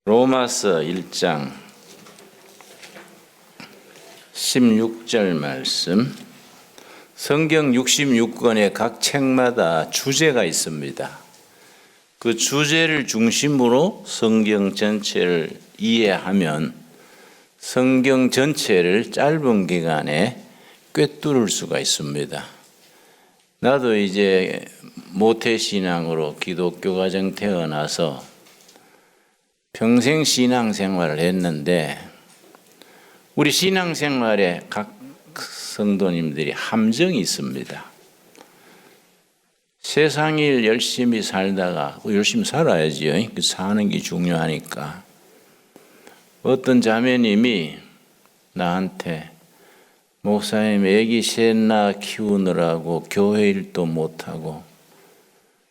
로마서 1장 16절 말씀. 성경 66권의 각 책마다 주제가 있습니다. 그 주제를 중심으로 성경 전체를 이해하면 성경 전체를 짧은 기간에 꿰뚫을 수가 있습니다. 나도 이제 모태신앙으로 기독교 가정 태어나서 평생 신앙생활을 했는데 우리 신앙생활에 각 성도님들이 함정이 있습니다. 세상일 열심히 살다가 열심히 살아야지요. 사는 게 중요하니까. 어떤 자매님이 나한테 목사님 애기 셋나 키우느라고 교회 일도 못하고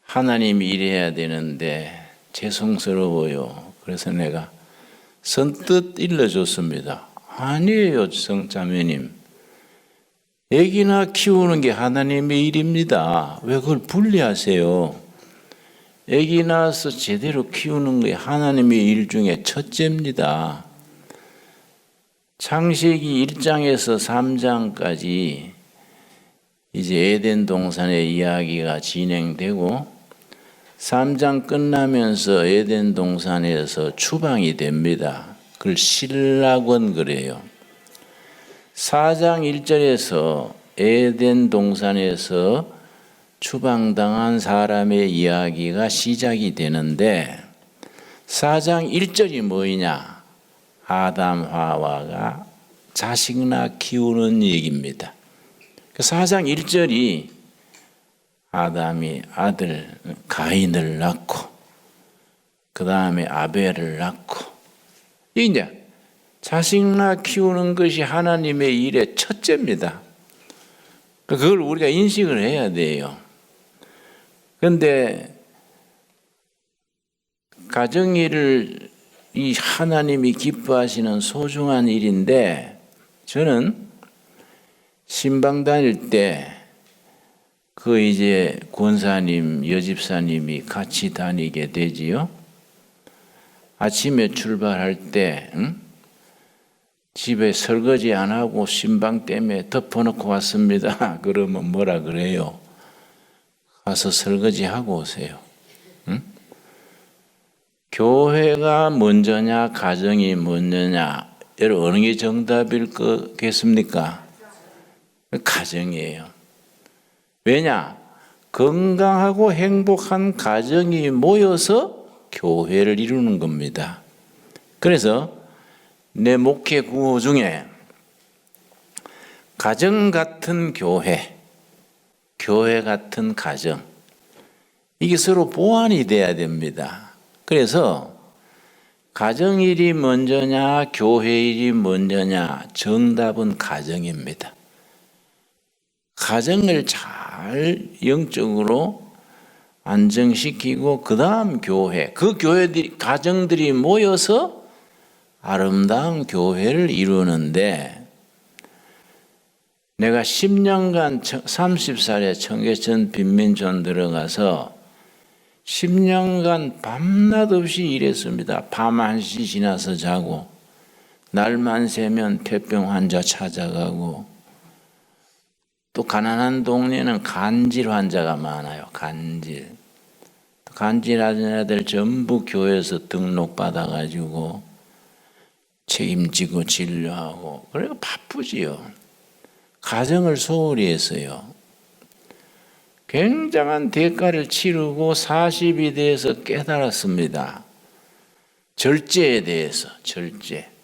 하나님 일해야 되는데 죄송스러워요. 그래서 내가 선뜻 일러줬습니다. 아니에요, 성자매님. 애기나 키우는 게 하나님의 일입니다. 왜 그걸 분리하세요? 애기 낳아서 제대로 키우는 게 하나님의 일 중에 첫째입니다. 창세기 1장에서 3장까지 이제 에덴 동산의 이야기가 진행되고 3장 끝나면서 에덴 동산에서 추방이 됩니다. 그걸 실락원 그래요. 4장 1절에서 에덴 동산에서 추방당한 사람의 이야기가 시작이 되는데 4장 1절이 뭐냐? 아담 하와가 자식 낳아 키우는 얘기입니다. 4장 1절이 아담이 아들 가인을 낳고 그 다음에 아벨을 낳고 이제 자식 낳아 키우는 것이 하나님의 일의 첫째입니다. 그걸 우리가 인식을 해야 돼요. 그런데 가정일을 이 하나님이 기뻐하시는 소중한 일인데 저는 신방 다닐 때 그 이제 권사님, 여집사님이 같이 다니게 되지요. 아침에 출발할 때 집에 설거지 안 하고 신방 때문에 덮어놓고 왔습니다. 그러면 뭐라 그래요? 가서 설거지 하고 오세요. 교회가 먼저냐 가정이 먼저냐 여러분 어느 게 정답일 거겠습니까? 가정이에요. 왜냐? 건강하고 행복한 가정이 모여서 교회를 이루는 겁니다. 그래서 내 목회 구호 중에 가정 같은 교회, 교회 같은 가정 이게 서로 보완이 돼야 됩니다. 그래서 가정일이 먼저냐 교회일이 먼저냐 정답은 가정입니다. 가정을 잘 영적으로 안정시키고 그 다음 교회, 그 교회들이 가정들이 모여서 아름다운 교회를 이루는데 내가 10년간 30살에 청계천 빈민촌 들어가서 10년간 밤낮 없이 일했습니다. 밤 1시 지나서 자고 날만 새면 폐병 환자 찾아가고 또 가난한 동네는 간질 환자가 많아요. 간질하는 애들 전부 교회에서 등록받아가지고 책임지고 진료하고 그래서 바쁘지요. 가정을 소홀히 했어요. 굉장한 대가를 치르고 40이 돼서 깨달았습니다. 절제에 대해서 절제.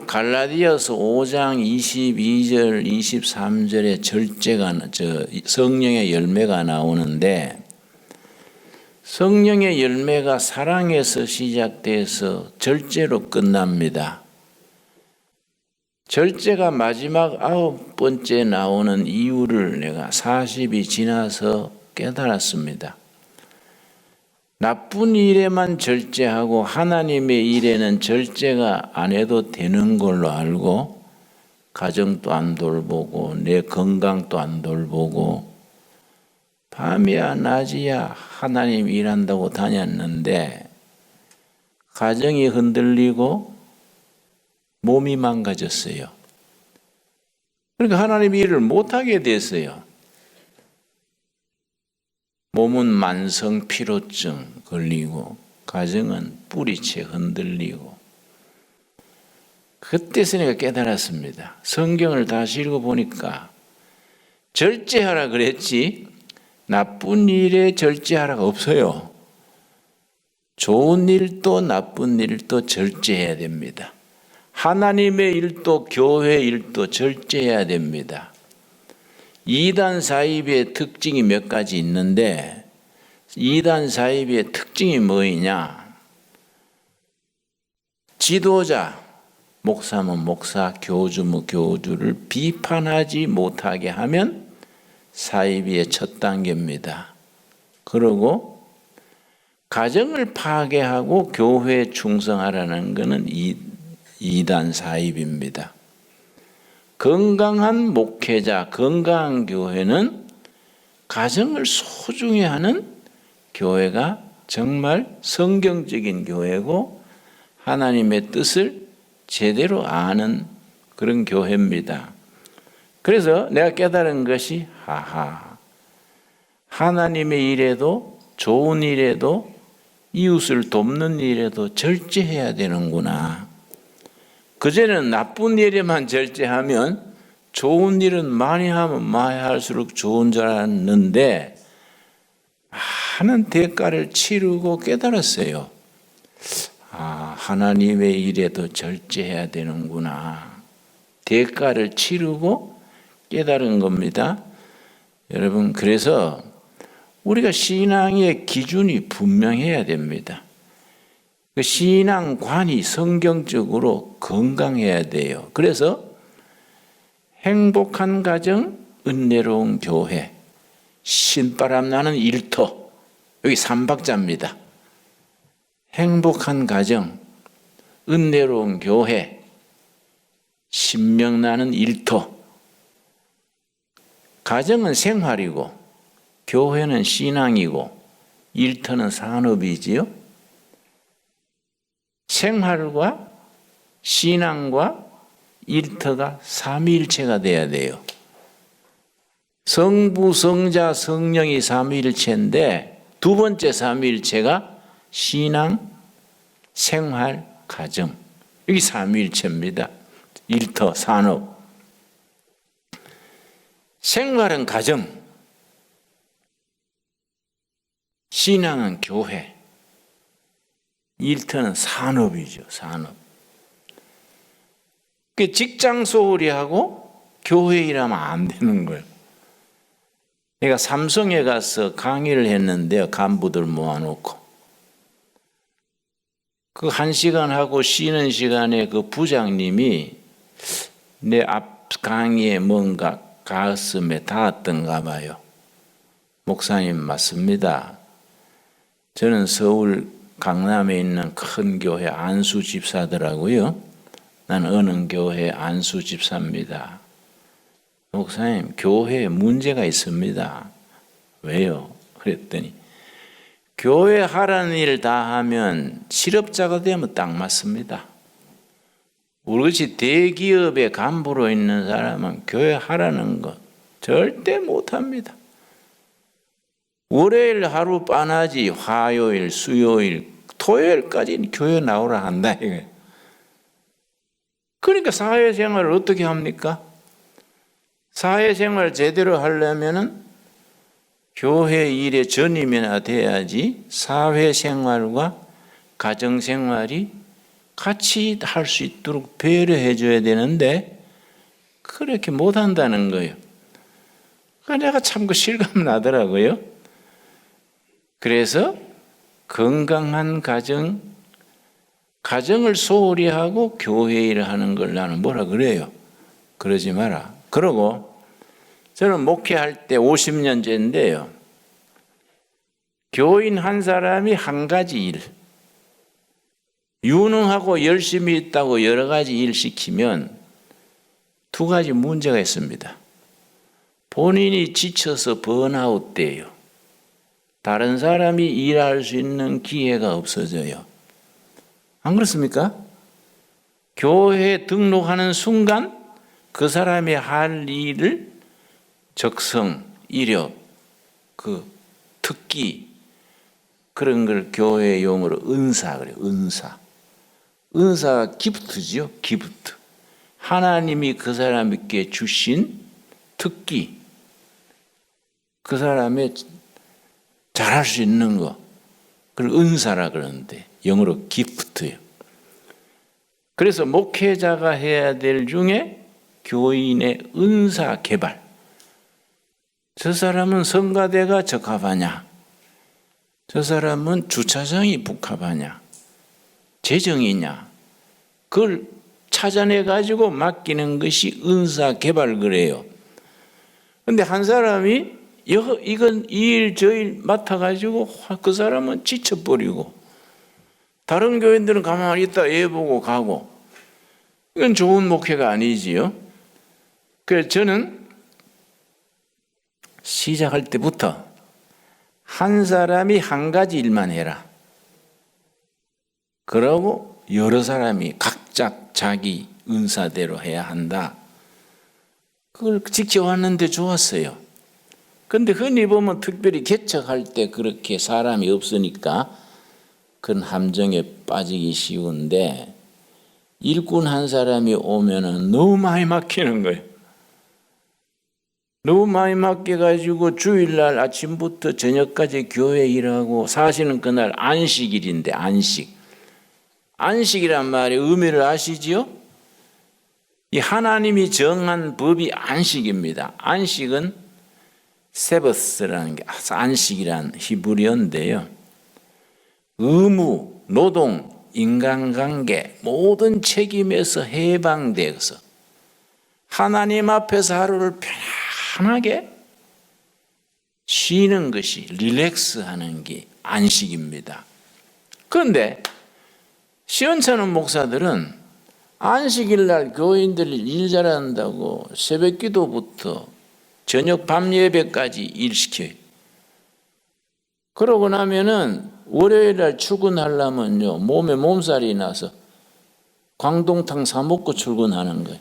갈라디아서 5장 22절 23절에 절제가 성령의 열매가 나오는데 성령의 열매가 사랑에서 시작돼서 절제로 끝납니다. 절제가 마지막 9번째 나오는 이유를 내가 40이 지나서 깨달았습니다. 나쁜 일에만 절제하고 하나님의 일에는 절제가 안 해도 되는 걸로 알고 가정도 안 돌보고 내 건강도 안 돌보고 밤이야 낮이야 하나님 일한다고 다녔는데 가정이 흔들리고 몸이 망가졌어요. 그러니까 하나님이 일을 못하게 됐어요. 몸은 만성 피로증 걸리고 가정은 뿌리채 흔들리고. 그때서 내가 깨달았습니다. 성경을 다시 읽어보니까 절제하라 그랬지 나쁜 일에 절제하라가 없어요. 좋은 일도 나쁜 일도 절제해야 됩니다. 하나님의 일도 교회 일도 절제해야 됩니다. 이단 사이비의 특징이 몇 가지 있는데 이단 사이비의 특징이 뭐이냐? 지도자, 목사면 목사, 교주면 교주를 비판하지 못하게 하면 사이비의 첫 단계입니다. 그리고 가정을 파괴하고 교회에 충성하라는 것은 이단 사입입니다. 건강한 목회자, 건강한 교회는 가정을 소중히 하는 교회가 정말 성경적인 교회고 하나님의 뜻을 제대로 아는 그런 교회입니다. 그래서 내가 깨달은 것이 하나님의 일에도 좋은 일에도 이웃을 돕는 일에도 절제해야 되는구나. 그전에는 나쁜 일에만 절제하면 좋은 일은 많이 하면 많이 할수록 좋은 줄 알았는데 많은 대가를 치르고 깨달았어요. 하나님의 일에도 절제해야 되는구나. 대가를 치르고 깨달은 겁니다. 여러분, 그래서 우리가 신앙의 기준이 분명해야 됩니다. 그 신앙관이 성경적으로 건강해야 돼요. 그래서 행복한 가정, 은혜로운 교회, 신바람 나는 일터, 여기 3박자입니다. 행복한 가정, 은혜로운 교회, 신명 나는 일터. 가정은 생활이고 교회는 신앙이고 일터는 산업이지요. 생활과 신앙과 일터가 삼위일체가 돼야 돼요. 성부, 성자, 성령이 삼위일체인데 두 번째 삼위일체가 신앙, 생활, 가정. 여기 삼위일체입니다. 일터, 산업. 생활은 가정, 신앙은 교회, 일터는 산업이죠. 산업. 그 직장 소홀히하고 교회 일하면 안 되는 거예요. 내가 삼성에 가서 강의를 했는데요. 간부들 모아놓고. 그 1시간 하고 쉬는 시간에 그 부장님이 내 앞 강의에 뭔가 가슴에 닿았던가 봐요. 목사님 맞습니다. 저는 서울 강남에 있는 큰 교회 안수 집사더라고요. 난 어느 교회 안수 집사입니다. 목사님, 교회에 문제가 있습니다. 왜요? 그랬더니 교회 하라는 일을 다 하면 실업자가 되면 딱 맞습니다. 우리같이 대기업의 간부로 있는 사람은 교회 하라는 것 절대 못합니다. 월요일 하루 빠나지 화요일, 수요일, 토요일까지는 교회 나오라 한다 이거예요. 그러니까 사회생활을 어떻게 합니까? 사회생활 제대로 하려면은 교회 일에 전임이나 돼야지 사회생활과 가정생활이 같이 할 수 있도록 배려해 줘야 되는데 그렇게 못한다는 거예요. 그러니까 내가 참 그 실감 나더라고요. 그래서 건강한 가정을 소홀히 하고 교회 일을 하는 걸 나는 뭐라 그래요? 그러지 마라. 그러고 저는 목회할 때 50년째인데요. 교인 한 사람이 한 가지 일, 유능하고 열심히 있다고 여러 가지 일 시키면 두 가지 문제가 있습니다. 본인이 지쳐서 번아웃 돼요. 다른 사람이 일할 수 있는 기회가 없어져요. 안 그렇습니까? 교회에 등록하는 순간 그 사람이 할 일을 적성, 이력, 그 특기 그런 걸 교회 용어로 은사 그래요. 은사. 은사가 기프트지요. 기프트. 하나님이 그 사람에게 주신 특기. 그 사람의 잘할 수 있는 거. 그걸 은사라 그러는데 영어로 기프트예요. 그래서 목회자가 해야 될 중에 교인의 은사 개발. 저 사람은 성가대가 적합하냐? 저 사람은 주차장이 북합하냐? 재정이냐? 그걸 찾아내 가지고 맡기는 것이 은사 개발 그래요. 근데 한 사람이 이건 이 일 저 일 맡아 가지고 그 사람은 지쳐버리고 다른 교인들은 가만히 있다 애 보고 가고 이건 좋은 목회가 아니지요. 그래서 저는 시작할 때부터 한 사람이 한 가지 일만 해라. 그러고 여러 사람이 각자 자기 은사대로 해야 한다. 그걸 지켜왔는데 좋았어요. 근데 흔히 보면 특별히 개척할 때 그렇게 사람이 없으니까 그런 함정에 빠지기 쉬운데 일꾼 한 사람이 오면은 너무 많이 맡기는 거예요. 너무 많이 맡겨가지고 주일날 아침부터 저녁까지 교회 일하고 사실은 그날 안식일인데 안식이란 말의 의미를 아시지요? 이 하나님이 정한 법이 안식입니다. 안식은 세버스라는 게 안식이란 히브리어인데요. 의무, 노동, 인간관계 모든 책임에서 해방되어서 하나님 앞에서 하루를 편하게 쉬는 것이 릴렉스하는 게 안식입니다. 그런데 시원찮은 목사들은 안식일 날 교인들이 일 잘한다고 새벽 기도부터 저녁 밤 예배까지 일시켜요. 그러고 나면은 월요일 날 출근하려면요 몸에 몸살이 나서 광동탕 사 먹고 출근하는 거예요.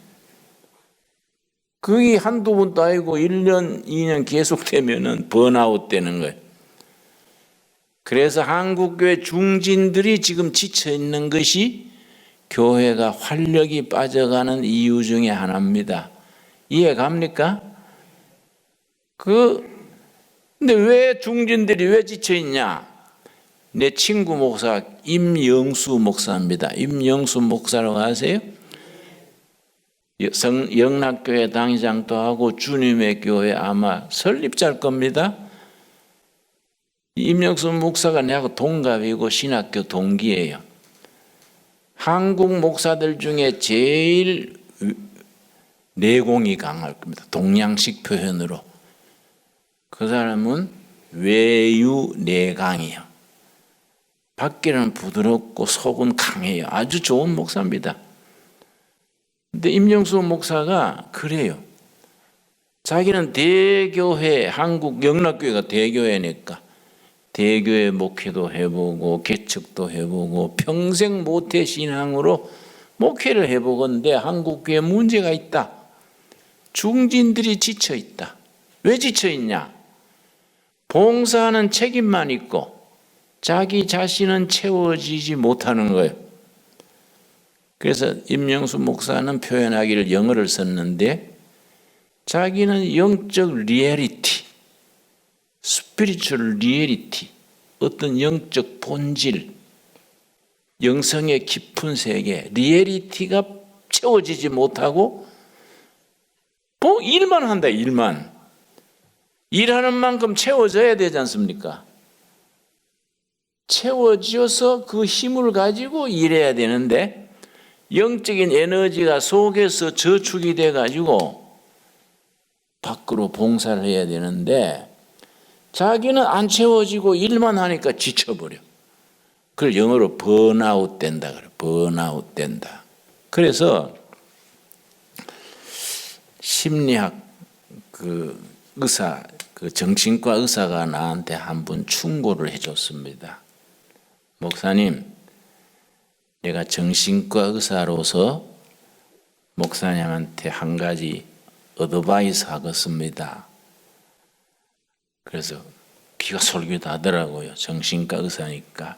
그게 한두 번도 아니고 1년, 2년 계속되면은 번아웃 되는 거예요. 그래서 한국교회 중진들이 지금 지쳐있는 것이 교회가 활력이 빠져가는 이유 중에 하나입니다. 이해 갑니까? 근데 왜 중진들이 왜 지쳐있냐? 내 친구 목사 임영수 목사입니다. 임영수 목사라고 아세요? 영락교회 당회장도 하고 주님의 교회 아마 설립자일 겁니다. 임영수 목사가 내하고 동갑이고 신학교 동기예요. 한국 목사들 중에 제일 내공이 강할 겁니다. 동양식 표현으로. 그 사람은 외유내강이에요. 밖에는 부드럽고 속은 강해요. 아주 좋은 목사입니다. 근데 임영수 목사가 그래요. 자기는 대교회, 한국 영락교회가 대교회니까 대교회 목회도 해보고 개척도 해보고 평생 모태신앙으로 목회를 해보건데 한국교회에 문제가 있다. 중진들이 지쳐있다. 왜 지쳐있냐? 봉사하는 책임만 있고 자기 자신은 채워지지 못하는 거예요. 그래서 임영수 목사는 표현하기를 영어를 썼는데 자기는 영적 리얼리티, 스피리추얼 리얼리티, 어떤 영적 본질, 영성의 깊은 세계, 리얼리티가 채워지지 못하고 일만 한다, 일만. 일하는 만큼 채워져야 되지 않습니까? 채워져서 그 힘을 가지고 일해야 되는데 영적인 에너지가 속에서 저축이 돼가지고 밖으로 봉사를 해야 되는데 자기는 안 채워지고 일만 하니까 지쳐버려. 그걸 영어로 번아웃 된다 그래. 번아웃 된다. 그래서 심리학 의사, 정신과 의사가 나한테 한 번 충고를 해줬습니다. 목사님, 내가 정신과 의사로서 목사님한테 한 가지 어드바이스 하겠습니다. 그래서 귀가 솔깃하더라고요. 정신과 의사니까.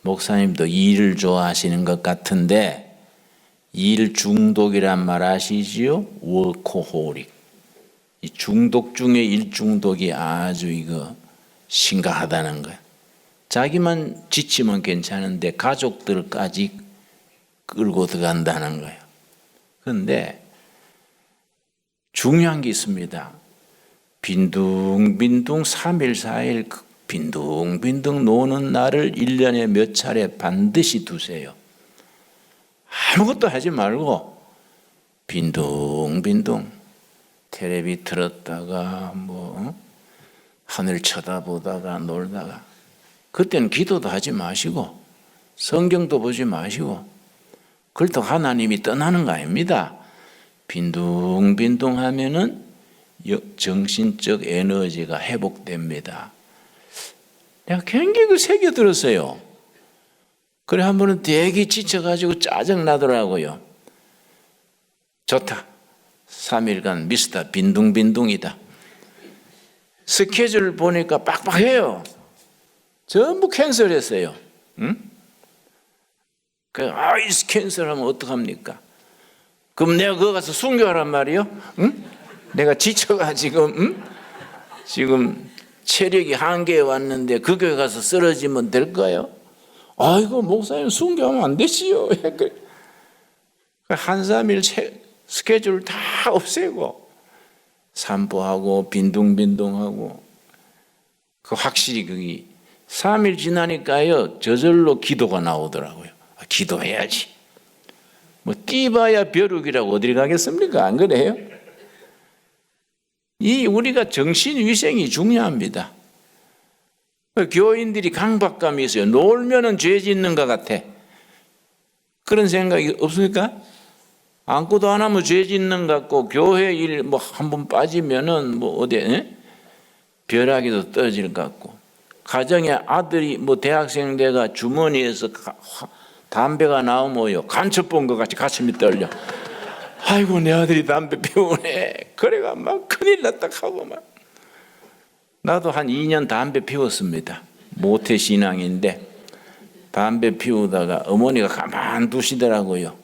목사님도 일을 좋아하시는 것 같은데 일 중독이란 말 아시지요? 워커홀릭. 이 중독 중에 일 중독이 아주 이거 심각하다는 거예요. 자기만 지치면 괜찮은데 가족들까지 끌고 들어간다는 거예요. 그런데 중요한 게 있습니다. 빈둥빈둥 3일 4일 빈둥빈둥 노는 날을 1년에 몇 차례 반드시 두세요. 아무것도 하지 말고 빈둥빈둥 텔레비 틀었다가 하늘 쳐다보다가 놀다가 그때는 기도도 하지 마시고 성경도 보지 마시고 그렇다고 하나님이 떠나는 거 아닙니다. 빈둥빈둥 하면은 정신적 에너지가 회복됩니다. 내가 굉장히 새겨 들었어요. 그래 한 번은 되게 지쳐가지고 짜증나더라고요. 좋다. 3일간 미스터 빈둥빈둥이다. 스케줄 보니까 빡빡해요. 전부 캔슬했어요. 응? 이 캔슬하면 어떡합니까? 그럼 내가 거기 가서 순교하란 말이요? 응? 내가 지쳐가지고 지금 체력이 한계에 왔는데 그 교회 가서 쓰러지면 될까요? 아이고 목사님 순교하면 안 되지요. 한 3일 스케줄 다 없애고 산보하고 빈둥빈둥하고 확실히 그게 3일 지나니까요 저절로 기도가 나오더라고요. 기도해야지. 띠봐야 벼룩이라고 어딜 가겠습니까? 안 그래요? 우리가 정신위생이 중요합니다. 교인들이 강박감이 있어요. 놀면은 죄 짓는 것 같아. 그런 생각이 없습니까? 아무것도 안 하면 죄 짓는 것 같고 교회 일 한 번 빠지면은 어디 벼락이도 떨어질 것 같고 가정에 아들이 대학생 돼가 주머니에서 담배가 나오면요 간첩 본 것 같이 가슴이 떨려. 아이고 내 아들이 담배 피우네. 그래가 막 큰일 났다 하고 막. 나도 한 2년 담배 피웠습니다. 모태신앙인데 담배 피우다가 어머니가 가만두시더라고요.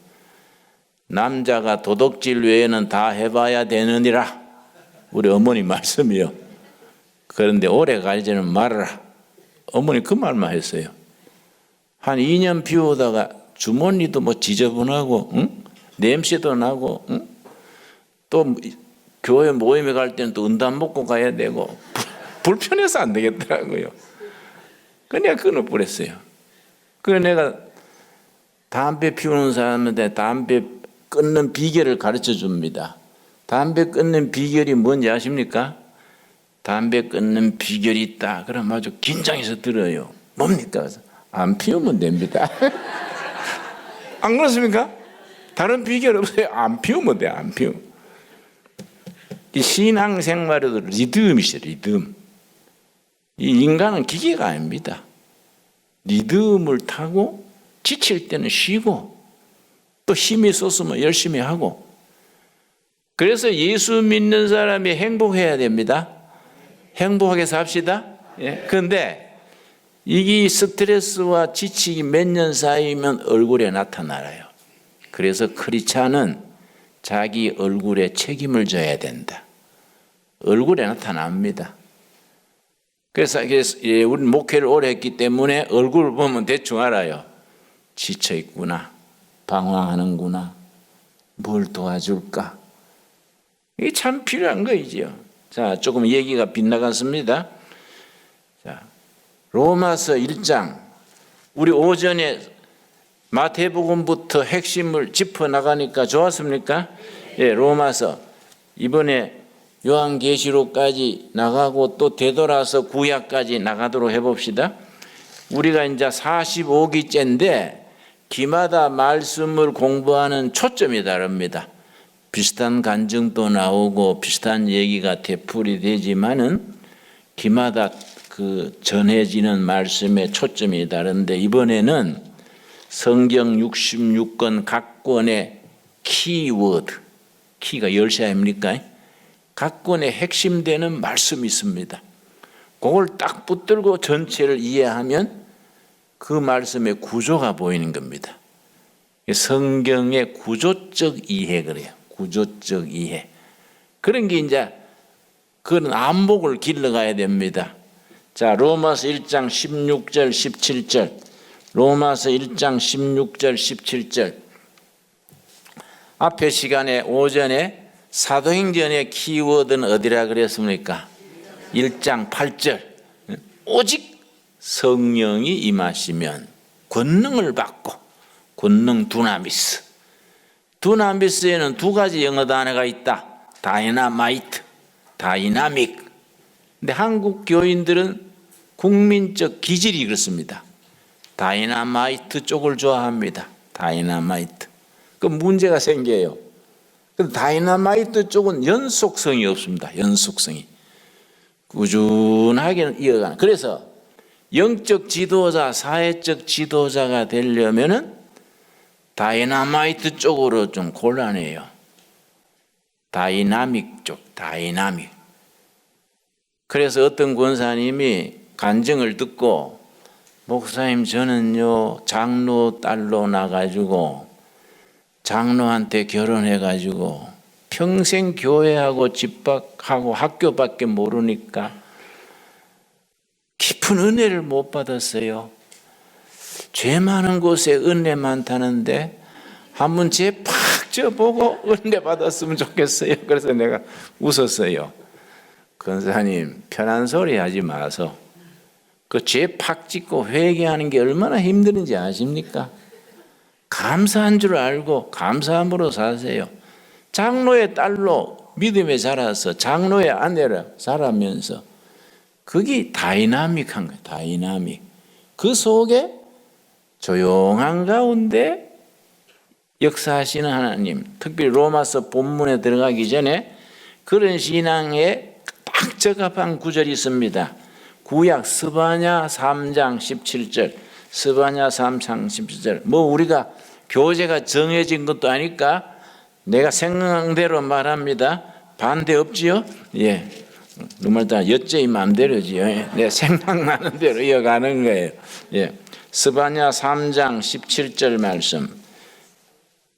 남자가 도둑질 외에는 다 해봐야 되느니라. 우리 어머니 말씀이요. 그런데 오래 가지는 말아라. 어머니 그 말만 했어요. 한 2년 피우다가 주머니도 지저분하고 냄새도 나고 또 교회 모임에 갈 때는 또 은담 먹고 가야 되고 불편해서 안 되겠더라고요. 그냥 끊어버렸어요. 그래서 내가 담배 피우는 사람한테 담배 끊는 비결을 가르쳐 줍니다. 담배 끊는 비결이 뭔지 아십니까? 담배 끊는 비결이 있다. 그럼 아주 긴장해서 들어요. 뭡니까? 안 피우면 됩니다. 안 그렇습니까? 다른 비결 없어요. 안 피우면 돼. 안 피우면. 이 신앙생활에도 리듬이죠. 리듬. 이 인간은 기계가 아닙니다. 리듬을 타고 지칠 때는 쉬고 또 힘이 쏟으면 열심히 하고. 그래서 예수 믿는 사람이 행복해야 됩니다. 행복하게 삽시다. 그런데 이게 스트레스와 지치기 몇 년 쌓이면 얼굴에 나타나요. 그래서 크리스찬은 자기 얼굴에 책임을 져야 된다. 얼굴에 나타납니다. 그래서 우리 목회를 오래 했기 때문에 얼굴을 보면 대충 알아요. 지쳐 있구나. 방황하는구나. 뭘 도와줄까? 이게 참 필요한 거이죠. 자, 조금 얘기가 빗나갔습니다. 자, 로마서 1장. 우리 오전에 마태복음부터 핵심을 짚어나가니까 좋았습니까? 로마서. 이번에 요한계시록까지 나가고 또 되돌아서 구약까지 나가도록 해봅시다. 우리가 이제 45기째인데 기마다 말씀을 공부하는 초점이 다릅니다. 비슷한 간증도 나오고 비슷한 얘기가 되풀이 되지만은 기마다 그 전해지는 말씀의 초점이 다른데 이번에는 성경 66권 각 권의 키워드, 키가 10시 아닙니까? 각 권의 핵심되는 말씀이 있습니다. 그걸 딱 붙들고 전체를 이해하면 그 말씀의 구조가 보이는 겁니다. 성경의 구조적 이해 그래요. 구조적 이해. 그런 게 이제 그런 안목을 길러가야 됩니다. 자, 로마서 1장 16절 17절. 로마서 1장 16절 17절. 앞에 시간에 오전에 사도행전의 키워드는 어디라 그랬습니까? 1장 8절. 오직 성령이 임하시면 권능을 받고, 권능 두나미스. 두나미스에는 두 가지 영어 단어가 있다. 다이나마이트, 다이나믹. 근데 한국 교인들은 국민적 기질이 그렇습니다. 다이나마이트 쪽을 좋아합니다. 다이나마이트. 그 문제가 생겨요. 다이나마이트 쪽은 연속성이 없습니다. 연속성이. 꾸준하게 이어가는. 그래서 영적 지도자, 사회적 지도자가 되려면은 다이나마이트 쪽으로 좀 곤란해요. 다이나믹 쪽, 다이나믹. 그래서 어떤 권사님이 간증을 듣고, 목사님 저는요 장로 딸로 나가지고 장로한테 결혼해가지고 평생 교회하고 집밖하고 학교밖에 모르니까 깊은 은혜를 못 받았어요. 죄 많은 곳에 은혜 많다는데 한번 죄 팍 져보고 은혜 받았으면 좋겠어요. 그래서 내가 웃었어요. 권사님 편한 소리 하지 마서 그 죄 팍 짓고 회개하는 게 얼마나 힘든지 아십니까? 감사한 줄 알고 감사함으로 사세요. 장로의 딸로 믿음에 자라서 장로의 아내로 자라면서 그게 다이나믹한 거예요. 다이나믹. 그 속에 조용한 가운데 역사하시는 하나님, 특별히 로마서 본문에 들어가기 전에 그런 신앙에 딱 적합한 구절이 있습니다. 구약 스바냐 3장 17절, 스바냐 3장 17절. 뭐 우리가 교재가 정해진 것도 아니까 내가 생각한 대로 말합니다. 반대 없지요? 예. 정말 다 여째의 마음대로지요. 내 생각나는 대로 이어가는 거예요. 예. 스바냐 3장 17절 말씀.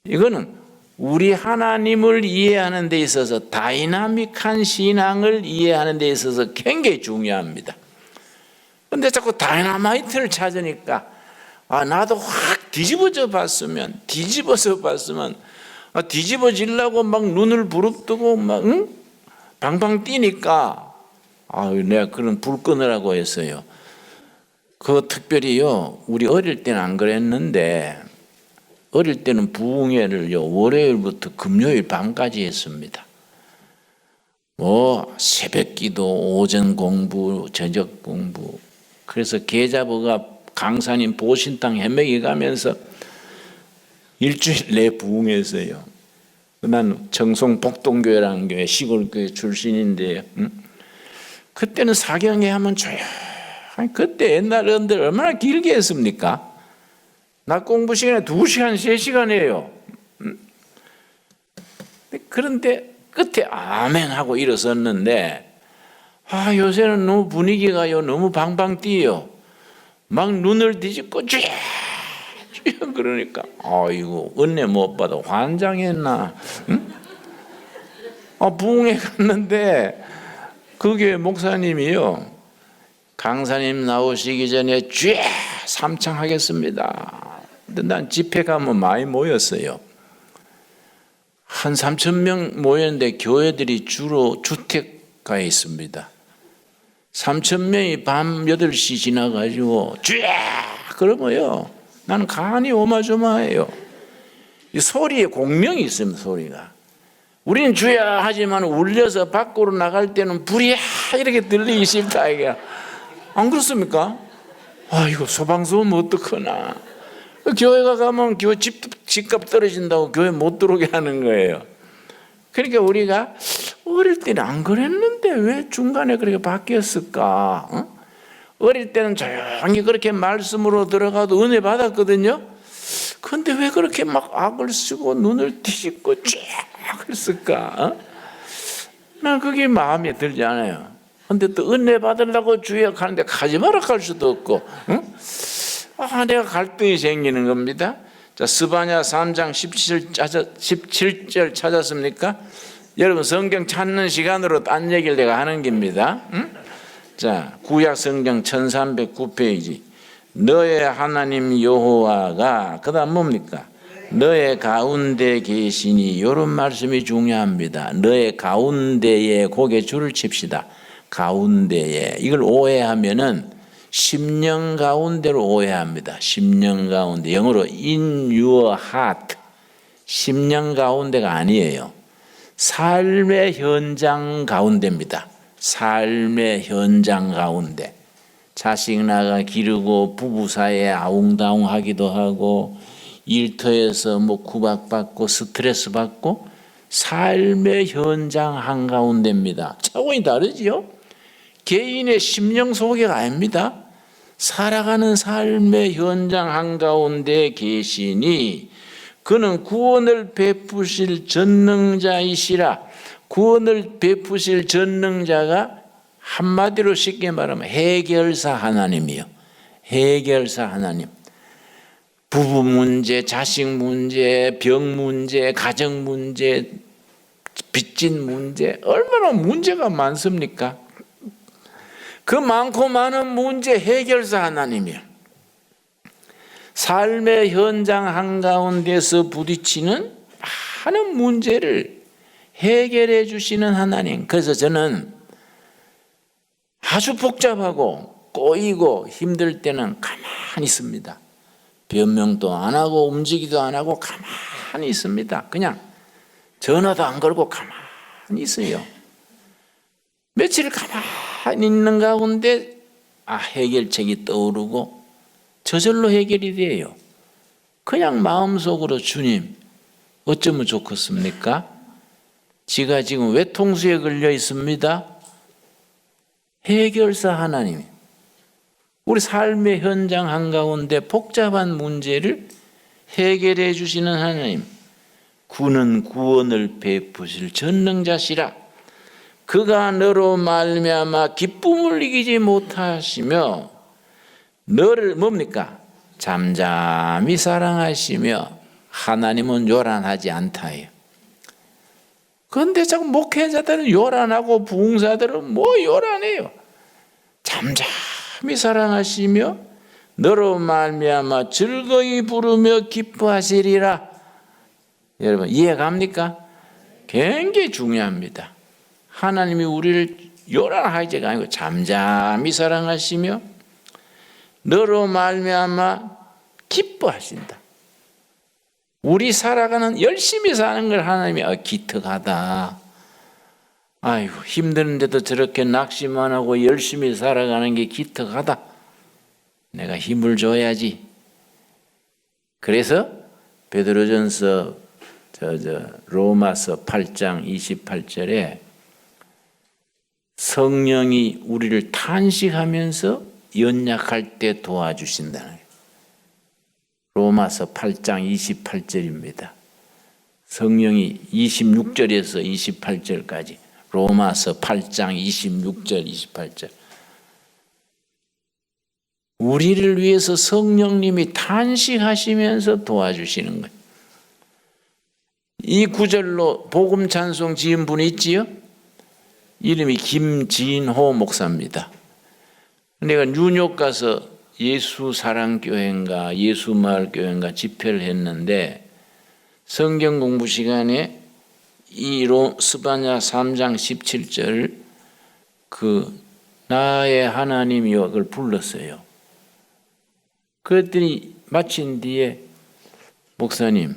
이거는 우리 하나님을 이해하는 데 있어서 다이나믹한 신앙을 이해하는 데 있어서 굉장히 중요합니다. 근데 자꾸 다이나마이트를 찾으니까 나도 확 뒤집어져 봤으면 뒤집어지려고 막 눈을 부릅뜨고 막 방방 뛰니까 내가 그런 불 끄느라고 했어요. 그 특별히요 우리 어릴 때는 안 그랬는데 어릴 때는 부흥회를요 월요일부터 금요일 밤까지 했습니다. 뭐 새벽기도, 오전 공부, 저녁 공부. 그래서 계좌부가 강사님 보신탕 헤매기 가면서 일주일 내 부흥했어요. 난 청송 복동교회라는 교회 시골교회 출신인데 그때는 사경회 하면 조용히 그때 옛날 어른들 얼마나 길게 했습니까? 낮 공부 시간에 2시간, 3시간 해요. 그런데 끝에 아멘 하고 일어섰는데 요새는 너무 분위기가요 너무 방방 뛰어요. 막 눈을 뒤집고 쥐 그러니까 이거 은혜 못 받아 환장했나? 부흥회 갔는데 그 교회 목사님이요 강사님 나오시기 전에 쥐 삼창하겠습니다. 근데 난 집회 가면 많이 모였어요. 한 3,000명 모였는데 교회들이 주로 주택가에 있습니다. 3,000명이 밤 8시 지나가지고 쫙 그러면요 나는 간이 오마조마해요. 이 소리에 공명이 있습니다. 소리가 우리는 주야 하지만 울려서 밖으로 나갈 때는 불이야 이렇게 들리기 싫다 이게 안 그렇습니까? 이거 소방서면 어떡하나. 교회가 가면 교회 집값 떨어진다고 교회 못 들어오게 하는 거예요. 그러니까 우리가 어릴 때는 안 그랬는데 왜 중간에 그렇게 바뀌었을까? 어릴 때는 조용히 그렇게 말씀으로 들어가도 은혜 받았거든요. 근데 왜 그렇게 막 악을 쓰고 눈을 뒤집고 쫙 했을까? 난 그게 마음에 들지 않아요. 근데 또 은혜 받으려고 주여 가는데 가지 마라 갈 수도 없고, 응? 내가 갈등이 생기는 겁니다. 자, 스바냐 3장 17절 찾았습니까? 여러분 성경 찾는 시간으로 딴 얘기를 내가 하는 겁니다. 응? 자, 구약 성경 1309페이지. 너의 하나님 여호와가, 그 다음 뭡니까? 너의 가운데 계시니. 이런 말씀이 중요합니다. 너의 가운데에, 거기에 줄을 칩시다. 가운데에. 이걸 오해하면은 심령 가운데로 오해합니다. 심령 가운데. 영어로 in your heart. 심령 가운데가 아니에요. 삶의 현장 가운데입니다. 삶의 현장 가운데. 자식 나가 기르고 부부 사이에 아웅다웅하기도 하고 일터에서 뭐 구박받고 스트레스 받고 삶의 현장 한가운데입니다. 차원이 다르지요? 개인의 심령 소개가 아닙니다. 살아가는 삶의 현장 한가운데 계시니 그는 구원을 베푸실 전능자이시라. 구원을 베푸실 전능자가 한마디로 쉽게 말하면 해결사 하나님이요. 해결사 하나님. 부부 문제, 자식 문제, 병 문제, 가정 문제, 빚진 문제, 얼마나 문제가 많습니까? 그 많고 많은 문제 해결사 하나님이요. 삶의 현장 한가운데서 부딪히는 많은 문제를 해결해 주시는 하나님. 그래서 저는 아주 복잡하고 꼬이고 힘들 때는 가만히 있습니다. 변명도 안 하고 움직이도 안 하고 가만히 있습니다. 그냥 전화도 안 걸고 가만히 있어요. 며칠 가만히 있는 가운데 해결책이 떠오르고 저절로 해결이 돼요. 그냥 마음속으로 주님 어쩌면 좋겠습니까? 지가 지금 외통수에 걸려 있습니다. 해결사 하나님, 우리 삶의 현장 한가운데 복잡한 문제를 해결해 주시는 하나님, 그는 구원을 베푸실 전능자시라. 그가 너로 말미암아 기쁨을 이기지 못하시며 너를 뭡니까? 잠잠히 사랑하시며 하나님은 요란하지 않다예요. 그런데 자꾸 목회자들은 요란하고 부흥사들은 뭐 요란해요. 잠잠히 사랑하시며 너로 말미암아 즐거이 부르며 기뻐하시리라. 여러분 이해갑니까? 굉장히 중요합니다. 하나님이 우리를 요란하지가 아니고 잠잠히 사랑하시며 너로 말미암아 기뻐하신다. 우리 살아가는 열심히 사는 걸 하나님이 기특하다. 아이고 힘드는데도 저렇게 낙심만 하고 열심히 살아가는 게 기특하다. 내가 힘을 줘야지. 그래서 베드로전서 로마서 8장 28절에 성령이 우리를 탄식하면서 연약할 때 도와주신다는 거예요. 로마서 8장 28절입니다. 성령이 26절에서 28절까지 로마서 8장 26절 28절 우리를 위해서 성령님이 탄식하시면서 도와주시는 거예요. 이 구절로 복음 찬송 지은 분이 있지요? 이름이 김진호 목사입니다. 내가 뉴욕 가서 예수사랑교회인가 예수마을교회인가 집회를 했는데 성경 공부 시간에 이 스바냐 3장 17절 그 나의 하나님이여 그걸 불렀어요. 그랬더니 마친 뒤에 목사님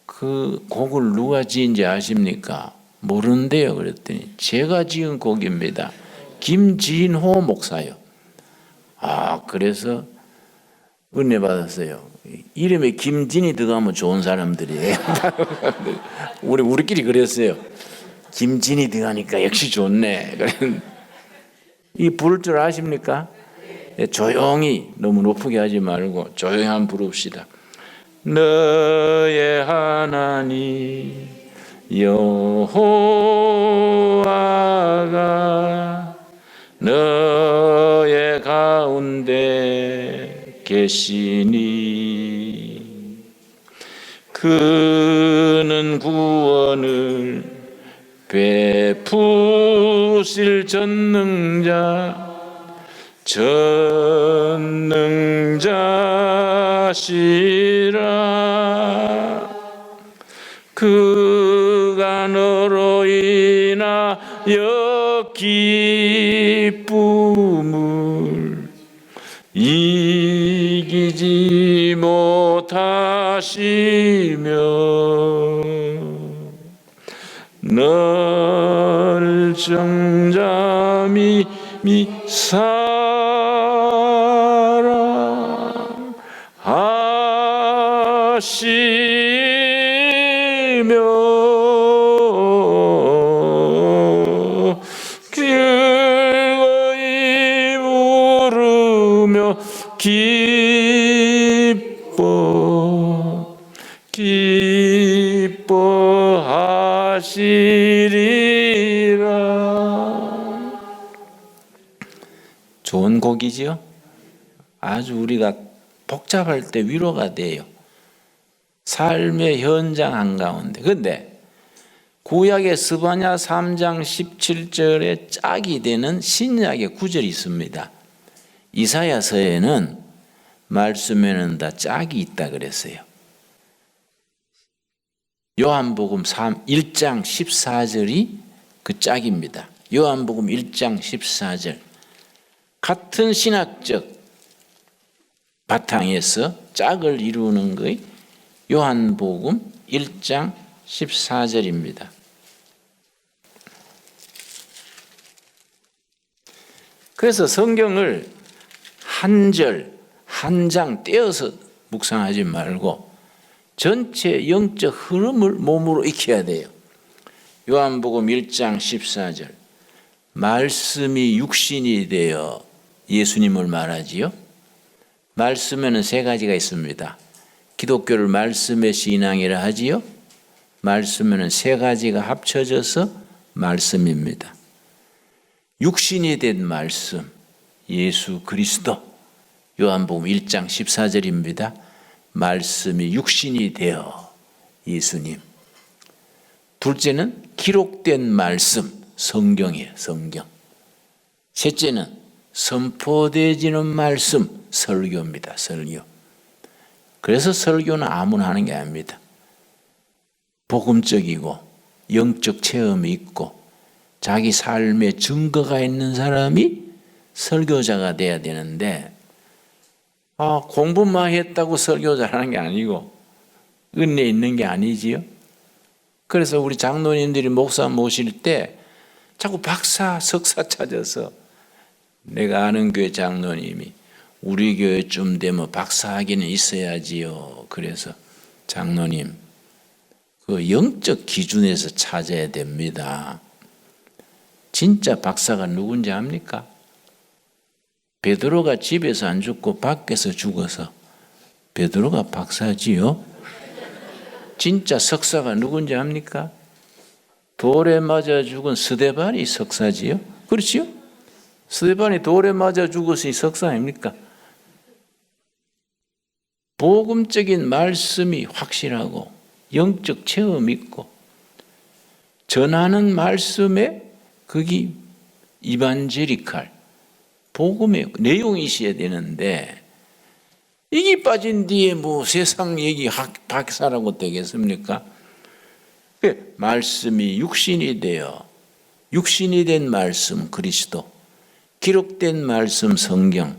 그 곡을 누가 지은지 아십니까? 모르는데요. 그랬더니 제가 지은 곡입니다. 김진호 목사요. 그래서 은혜 받았어요. 이름에 김진이 들어가면 좋은 사람들이에요. 우리끼리 그랬어요. 김진이 들어가니까 역시 좋네. 이 부를 줄 아십니까? 조용히 너무 높게 하지 말고 조용히 한번 부릅시다. 너의 하나님 여호와가 너의 가운데 계시니 그는 구원을 베푸실 전능자시라. 그가 너로 인하여 기쁨을 이기지 못하시며 너를 정잠이 사랑하시며 즐거이 부르며 기뻐하시리라. 좋은 곡이지요? 아주 우리가 복잡할 때 위로가 돼요. 삶의 현장 한가운데. 그런데 구약의 스바냐 3장 17절에 짝이 되는 신약의 구절이 있습니다. 이사야서에는 말씀에는 다 짝이 있다 그랬어요. 요한복음 1장 14절이 그 짝입니다. 요한복음 1장 14절. 같은 신학적 바탕에서 짝을 이루는 것이 요한복음 1장 14절입니다. 그래서 성경을 한 절, 한 장 떼어서 묵상하지 말고 전체 영적 흐름을 몸으로 익혀야 돼요. 요한복음 1장 14절. 말씀이 육신이 되어 예수님을 말하지요. 말씀에는 세 가지가 있습니다. 기독교를 말씀의 신앙이라 하지요. 말씀에는 세 가지가 합쳐져서 말씀입니다. 육신이 된 말씀, 예수 그리스도. 요한복음 1장 14절입니다. 말씀이 육신이 되어 예수님. 둘째는 기록된 말씀, 성경이에요. 성경. 셋째는 선포되어지는 말씀, 설교입니다. 설교. 그래서 설교는 아무나 하는 게 아닙니다. 복음적이고 영적 체험이 있고 자기 삶에 증거가 있는 사람이 설교자가 돼야 되는데 공부만 했다고 설교자라는 게 아니고 은혜 있는 게 아니지요. 그래서 우리 장로님들이 목사 모실 때 자꾸 박사, 석사 찾아서 내가 아는 교회 장로님이 우리 교회쯤 되면 박사학위는 있어야지요. 그래서 장로님 그 영적 기준에서 찾아야 됩니다. 진짜 박사가 누군지 압니까? 베드로가 집에서 안 죽고 밖에서 죽어서 베드로가 박사지요. 진짜 석사가 누군지 압니까? 돌에 맞아 죽은 스데반이 석사지요. 그렇지요? 스데반이 돌에 맞아 죽었으니 석사 아닙니까? 복음적인 말씀이 확실하고 영적 체험이 있고 전하는 말씀에 그게 이반제리칼 복음의 내용이 있어야 되는데 이게 빠진 뒤에 뭐 세상 얘기 박사라고 되겠습니까? 말씀이 육신이 되어 육신이 된 말씀 그리스도, 기록된 말씀 성경,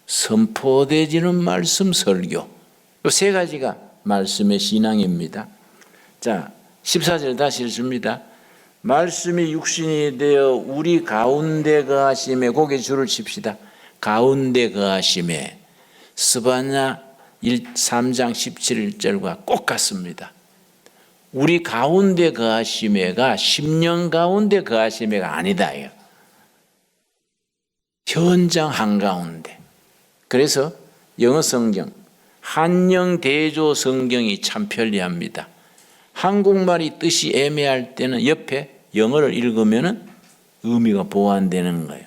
선포되지는 말씀 설교, 이 세 가지가 말씀의 신앙입니다. 자, 14절 다시 읽습니다. 말씀이 육신이 되어 우리 가운데 거하심에, 거기에 줄을 칩시다. 가운데 거하심에. 스바냐 3장 17절과 꼭 같습니다. 우리 가운데 거하심에가 10년 가운데 거하심에가 아니다. 현장 한가운데. 그래서 영어 성경 한영대조 성경이 참 편리합니다. 한국말이 뜻이 애매할 때는 옆에 영어를 읽으면 의미가 보완되는 거예요.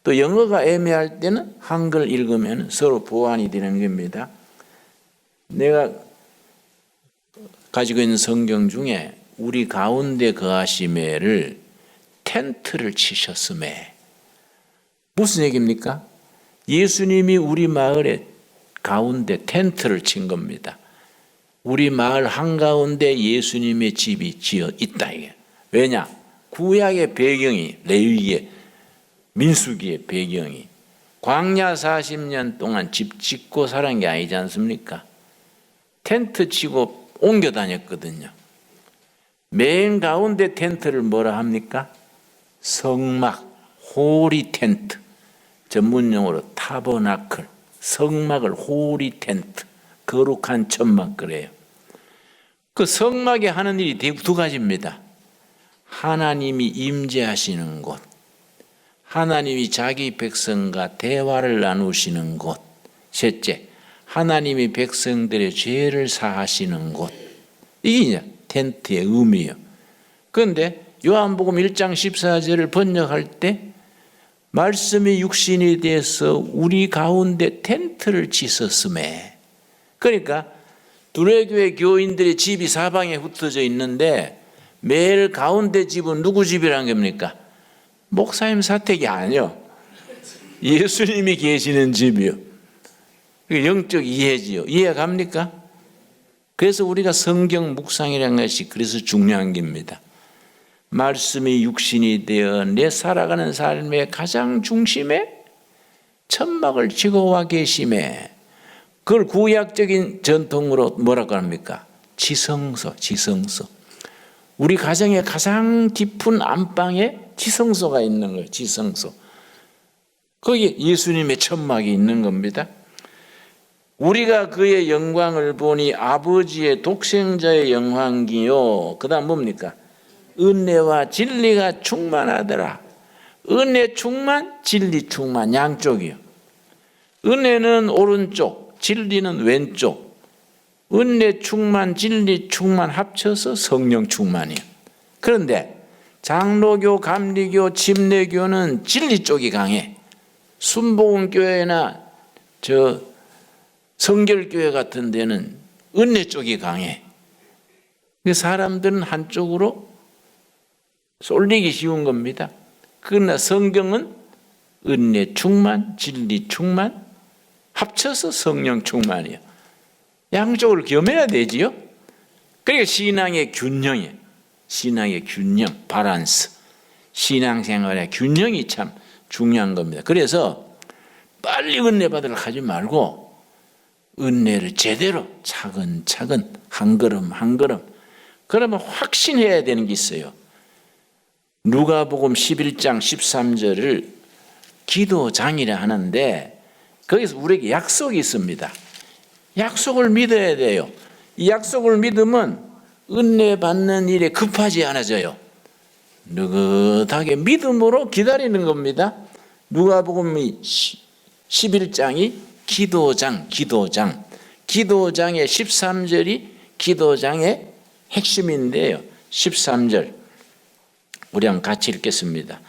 또 영어가 애매할 때는 한글 읽으면 서로 보완이 되는 겁니다. 내가 가지고 있는 성경 중에 우리 가운데 거하시매를 텐트를 치셨음에, 무슨 얘기입니까? 예수님이 우리 마을에 가운데 텐트를 친 겁니다. 우리 마을 한가운데 예수님의 집이 지어 있다 이게. 왜냐? 구약의 배경이, 레위기의 민수기의 배경이 광야 40년 동안 집 짓고 살은 게 아니지 않습니까? 텐트 치고 옮겨 다녔거든요. 맨 가운데 텐트를 뭐라 합니까? 성막, 호리 텐트, 전문용어로 타버나클, 성막을 호리 텐트, 거룩한 천막 그래요. 그 성막에 하는 일이 두 가지입니다. 하나님이 임재하시는 곳, 하나님이 자기 백성과 대화를 나누시는 곳. 셋째, 하나님이 백성들의 죄를 사하시는 곳. 이게 텐트의 의미예요. 그런데 요한복음 1장 14절을 번역할 때 말씀이 육신이 돼서 우리 가운데 텐트를 치셨음에, 그러니까 두레교회 교인들의 집이 사방에 흩어져 있는데 매일 가운데 집은 누구 집이란 겁니까? 목사님 사택이 아니요. 예수님이 계시는 집이요. 영적 이해지요. 이해 갑니까? 그래서 우리가 성경 묵상이라는 것이 그래서 중요한 겁니다. 말씀이 육신이 되어 내 살아가는 삶의 가장 중심에 천막을 치고 와 계심에, 그걸 구약적인 전통으로 뭐라고 합니까? 지성소, 지성소. 우리 가정의 가장 깊은 안방에 지성소가 있는 거예요. 지성소. 거기 예수님의 천막이 있는 겁니다. 우리가 그의 영광을 보니 아버지의 독생자의 영광이요. 그 다음 뭡니까? 은혜와 진리가 충만하더라. 은혜 충만, 진리 충만, 양쪽이요. 은혜는 오른쪽, 진리는 왼쪽. 은혜 충만, 진리 충만 합쳐서 성령 충만이에요. 그런데 장로교, 감리교, 침례교는 진리 쪽이 강해. 순복음교회나 성결교회 같은 데는 은혜 쪽이 강해. 사람들은 한쪽으로 쏠리기 쉬운 겁니다. 그러나 성경은 은혜 충만, 진리 충만 합쳐서 성령 충만이에요. 양쪽을 겸해야 되지요. 그러니까 신앙의 균형이에요. 신앙의 균형, 바란스. 신앙생활의 균형이 참 중요한 겁니다. 그래서 빨리 은혜 받으러 가지 말고 은혜를 제대로 차근차근 한 걸음 한 걸음. 그러면 확신해야 되는 게 있어요. 누가복음 11장 13절을 기도장이라 하는데 거기서 우리에게 약속이 있습니다. 약속을 믿어야 돼요. 이 약속을 믿으면 은혜 받는 일에 급하지 않아져요. 느긋하게 믿음으로 기다리는 겁니다. 누가복음 11장이 기도장의 13절이 기도장의 핵심인데요. 13절 우리 한번 같이 읽겠습니다.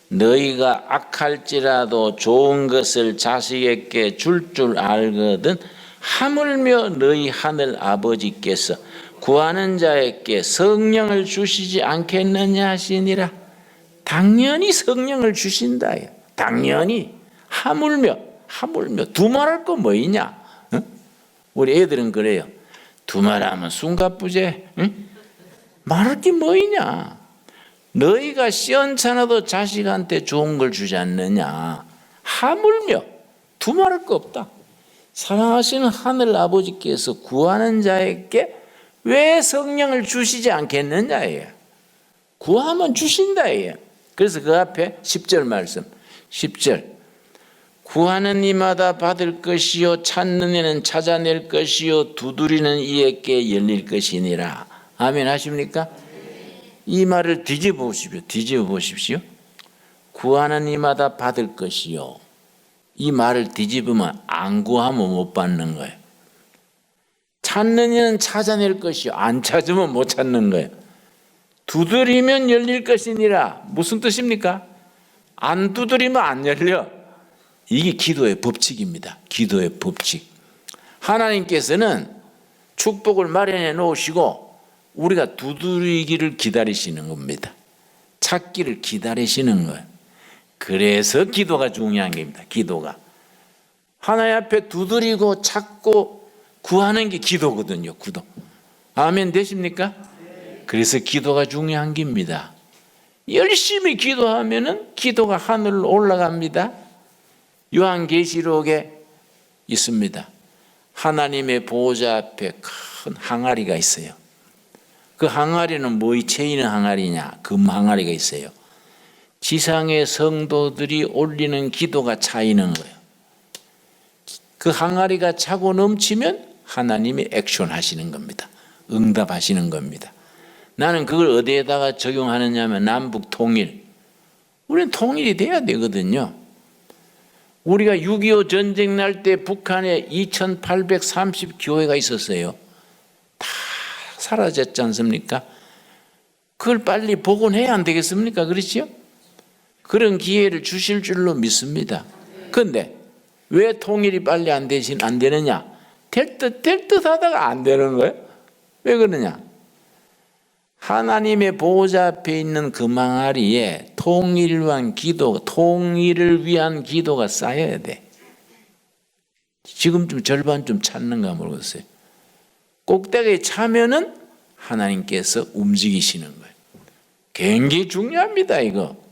너희가 악할지라도 좋은 것을 자식에게 줄 알거든 하물며 너희 하늘 아버지께서 구하는 자에게 성령을 주시지 않겠느냐 하시니라. 당연히 성령을 주신다. 당연히. 하물며 두말할 거 뭐이냐? 우리 애들은 그래요. 두말하면 숨가쁘제. 말할 게 뭐이냐? 너희가 시원찮아도 자식한테 좋은 걸 주지 않느냐? 하물며 두말할 거 없다. 사랑하시는 하늘 아버지께서 구하는 자에게 왜 성령을 주시지 않겠느냐예요. 구하면 주신다예요. 그래서 그 앞에 10절 말씀. 10절. 구하는 이마다 받을 것이요 찾는 이는 찾아낼 것이요 두드리는 이에게 열릴 것이니라. 아멘 하십니까? 이 말을 뒤집어 보십시오. 구하는 이마다 받을 것이요. 이 말을 뒤집으면 안 구하면 못 받는 거예요. 찾는 이는 찾아낼 것이요 안 찾으면 못 찾는 거예요. 두드리면 열릴 것이니라. 무슨 뜻입니까? 안 두드리면 안 열려. 이게 기도의 법칙입니다. 기도의 법칙. 하나님께서는 축복을 마련해 놓으시고 우리가 두드리기를 기다리시는 겁니다. 찾기를 기다리시는 거예요. 그래서 기도가 중요한 겁니다. 기도가. 하나님 앞에 두드리고 찾고 구하는 게 기도거든요. 기도. 아멘 되십니까? 그래서 기도가 중요한 겁니다. 열심히 기도하면은 기도가 하늘로 올라갑니다. 요한계시록에 있습니다. 하나님의 보호자 앞에 큰 항아리가 있어요. 그 항아리는 뭐에 채이는 항아리냐? 금 항아리가 있어요. 지상의 성도들이 올리는 기도가 차이는 거예요. 그 항아리가 차고 넘치면 하나님이 액션 하시는 겁니다. 응답하시는 겁니다. 나는 그걸 어디에다가 적용하느냐 하면 남북 통일. 우리는 통일이 돼야 되거든요. 우리가 6.25 전쟁 날 때 북한에 2830 교회가 있었어요. 다 사라졌지 않습니까? 그걸 빨리 복원해야 안 되겠습니까? 그렇죠? 그런 기회를 주실 줄로 믿습니다. 그런데 왜 통일이 빨리 안 되느냐? 될 듯 하다가 안 되는 거예요. 왜 그러냐? 하나님의 보호자 앞에 있는 그 망아리에 통일을 위한 기도가 쌓여야 돼. 지금쯤 절반쯤 찾는가 모르겠어요. 꼭대기에 차면은 하나님께서 움직이시는 거예요. 굉장히 중요합니다, 이거.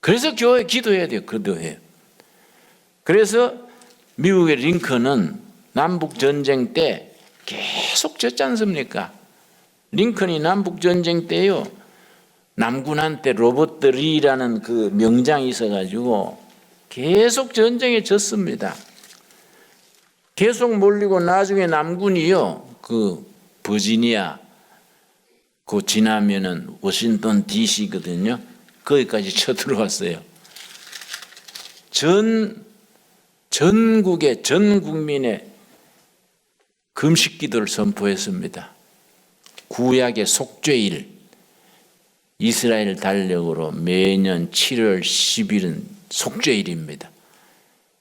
그래서 교회 기도해야 돼요. 기도해요. 그래서 미국의 링컨은 남북전쟁 때 계속 졌지 않습니까? 링컨이 남북전쟁 때요, 남군한테 로버트 리라는 그 명장이 있어가지고 계속 전쟁에 졌습니다. 계속 몰리고 나중에 남군이요, 그 버지니아, 그 지나면은 워싱턴 DC거든요. 거기까지 쳐들어왔어요. 전국의 전 국민의 금식 기도를 선포했습니다. 구약의 속죄일, 이스라엘 달력으로 매년 7월 10일은 속죄일입니다.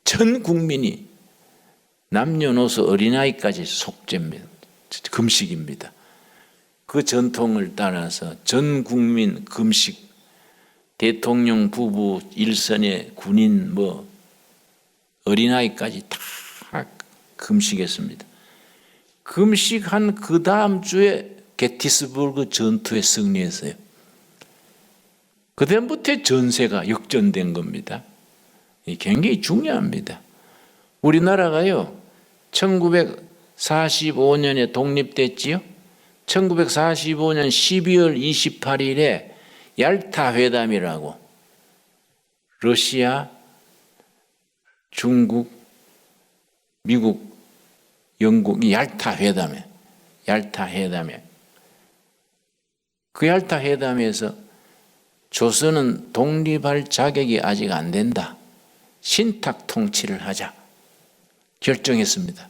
전 국민이 남녀노소 어린아이까지 속죄입니다. 금식입니다. 그 전통을 따라서 전 국민 금식, 대통령 부부, 일선의 군인, 어린아이까지 다 금식했습니다. 금식한 그 다음 주에 게티스버그 전투에 승리했어요. 그다음부터 전세가 역전된 겁니다. 굉장히 중요합니다. 우리나라가요, 1945년에 독립됐지요. 1945년 12월 28일에 얄타 회담이라고 러시아, 중국, 미국, 영국이 얄타 회담에 그 얄타 회담에서 조선은 독립할 자격이 아직 안 된다. 신탁 통치를 하자. 결정했습니다.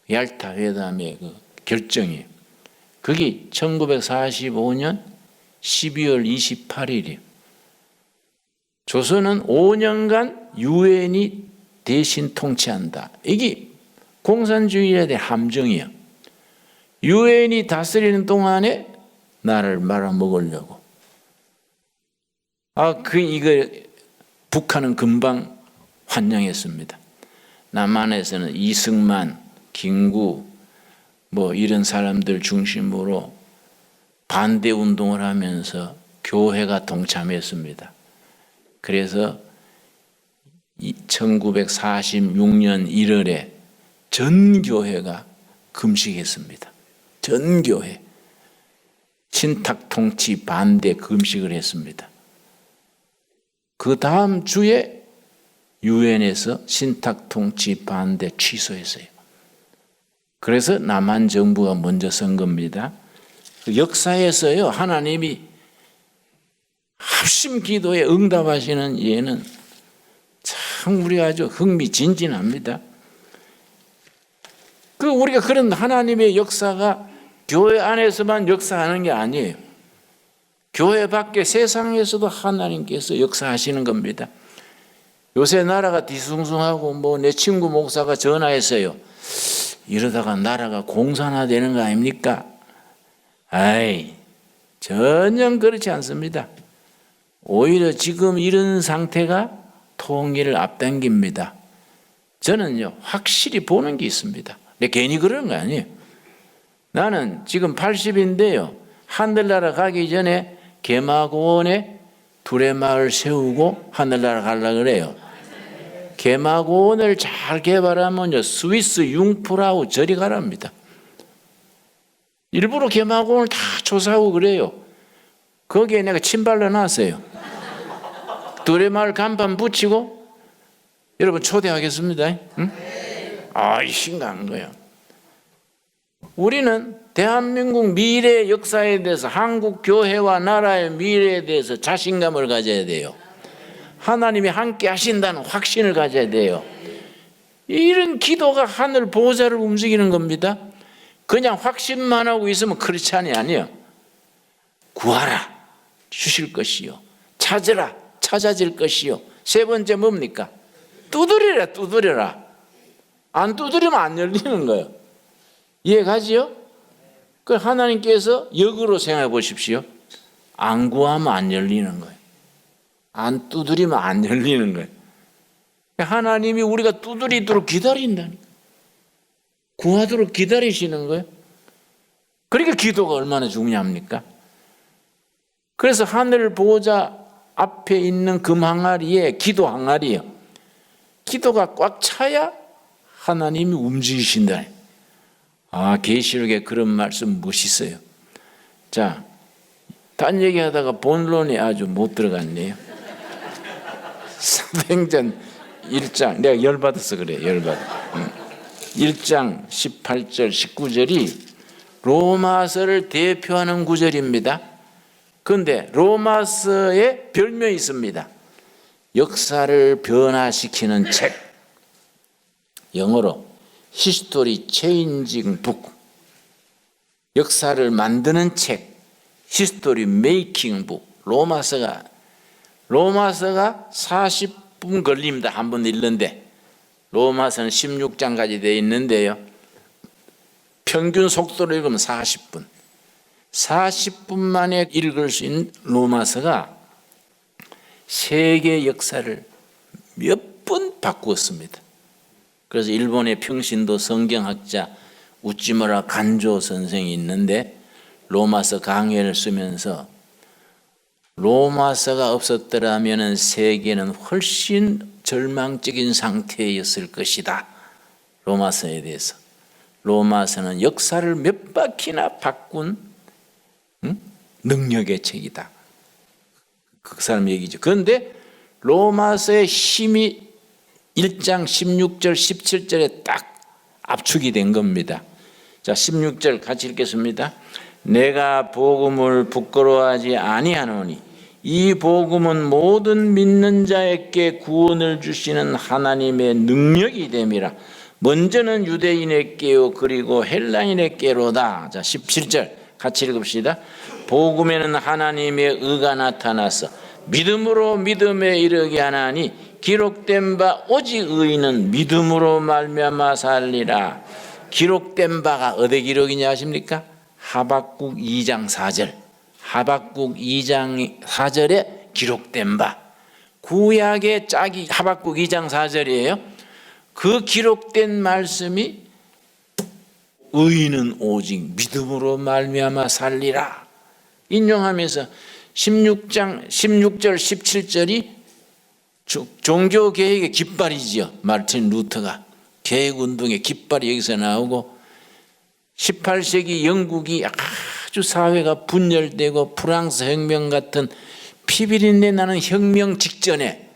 얄타 회담의 그 결정이. 그게 1945년 12월 28일이에요. 조선은 5년간 유엔이 대신 통치한다. 이게 공산주의에 대한 함정이에요. 유엔이 다스리는 동안에 나를 말아먹으려고. 이거 북한은 금방 환영했습니다. 남한에서는 이승만, 김구 이런 사람들 중심으로 반대 운동을 하면서 교회가 동참했습니다. 그래서 1946년 1월에 전 교회가 금식했습니다. 전 교회. 신탁 통치 반대 금식을 했습니다. 그 다음 주에 유엔에서 신탁 통치 반대 취소했어요. 그래서 남한 정부가 먼저 선 겁니다. 역사에서요, 하나님이 합심 기도에 응답하시는 예는 참 우리가 아주 흥미진진합니다. 그 우리가 그런 하나님의 역사가 교회 안에서만 역사하는 게 아니에요. 교회 밖에 세상에서도 하나님께서 역사하시는 겁니다. 요새 나라가 뒤숭숭하고 내 친구 목사가 전화했어요. 이러다가 나라가 공산화되는 거 아닙니까? 아이, 전혀 그렇지 않습니다. 오히려 지금 이런 상태가 통일을 앞당깁니다. 저는요, 확실히 보는 게 있습니다. 근데 괜히 그러는 거 아니에요. 나는 지금 80인데요. 하늘나라 가기 전에 개마고원에 두레마을 세우고 하늘나라 가려고 그래요. 개마고원을 잘 개발하면요, 스위스 융프라우 저리 가랍니다. 일부러 개마고원을 다 조사하고 그래요. 거기에 내가 침 발라놨어요. 두레마을 간판 붙이고 여러분 초대하겠습니다. 응? 심각한 거예요. 우리는 대한민국 미래 역사에 대해서, 한국 교회와 나라의 미래에 대해서 자신감을 가져야 돼요. 하나님이 함께 하신다는 확신을 가져야 돼요. 이런 기도가 하늘 보호자를 움직이는 겁니다. 그냥 확신만 하고 있으면 크리스찬이 아니에요. 구하라, 주실 것이요. 찾으라, 찾아질 것이요. 세 번째 뭡니까? 두드리라, 두드려라. 안 두드리면 안 열리는 거예요. 이해가지요? 그 하나님께서 역으로 생각해 보십시오. 안 구하면 안 열리는 거예요. 안 두드리면 안 열리는 거예요. 하나님이 우리가 두드리도록 기다린다니까. 구하도록 기다리시는 거예요. 그러니까 기도가 얼마나 중요합니까? 그래서 하늘 보호자 앞에 있는 금 항아리에 기도 항아리예요. 기도가 꽉 차야 하나님이 움직이신다. 계시록에 그런 말씀 멋있어요. 자, 딴 얘기하다가 본론에 아주 못 들어갔네요. 사도행전 1장, 내가 열받아서 그래, 열받아. 1장 18절 19절이 로마서를 대표하는 구절입니다. 그런데 로마서에 별명이 있습니다. 역사를 변화시키는 책, 영어로 History Changing Book, 역사를 만드는 책, History Making Book. 로마서가 40분 걸립니다. 한 번 읽는데. 로마서는 16장까지 되어 있는데요, 평균 속도로 읽으면 40분. 40분 만에 읽을 수 있는 로마서가 세계 역사를 몇 번 바꾸었습니다. 그래서 일본의 평신도 성경학자 우찌무라 간조 선생이 있는데 로마서 강해를 쓰면서 로마서가 없었더라면 세계는 훨씬 절망적인 상태였을 것이다. 로마서에 대해서. 로마서는 역사를 몇 바퀴나 바꾼 능력의 책이다. 그 사람 얘기죠. 그런데 로마서의 힘이 1장 16절 17절에 딱 압축이 된 겁니다. 자, 16절 같이 읽겠습니다. 내가 복음을 부끄러워하지 아니하노니 이 복음은 모든 믿는 자에게 구원을 주시는 하나님의 능력이 됨이라. 먼저는 유대인에게요 그리고 헬라인에게로다. 자, 17절 같이 읽읍시다. 복음에는 하나님의 의가 나타나서 믿음으로 믿음에 이르게 하나니 기록된 바 오직 의인은 믿음으로 말미암아 살리라. 기록된 바가 어디 기록이냐 아십니까? 하박국 2장 4절. 하박국 2장 4절에 기록된 바. 구약의 짝이 하박국 2장 4절이에요. 그 기록된 말씀이 의인은 오직 믿음으로 말미암아 살리라. 인용하면서 16절 17절이 종교개혁의 깃발이지요. 마르틴 루터가 개혁운동의 깃발이 여기서 나오고 18세기 영국이 아주 사회가 분열되고 프랑스 혁명 같은 피비린내 나는 혁명 직전에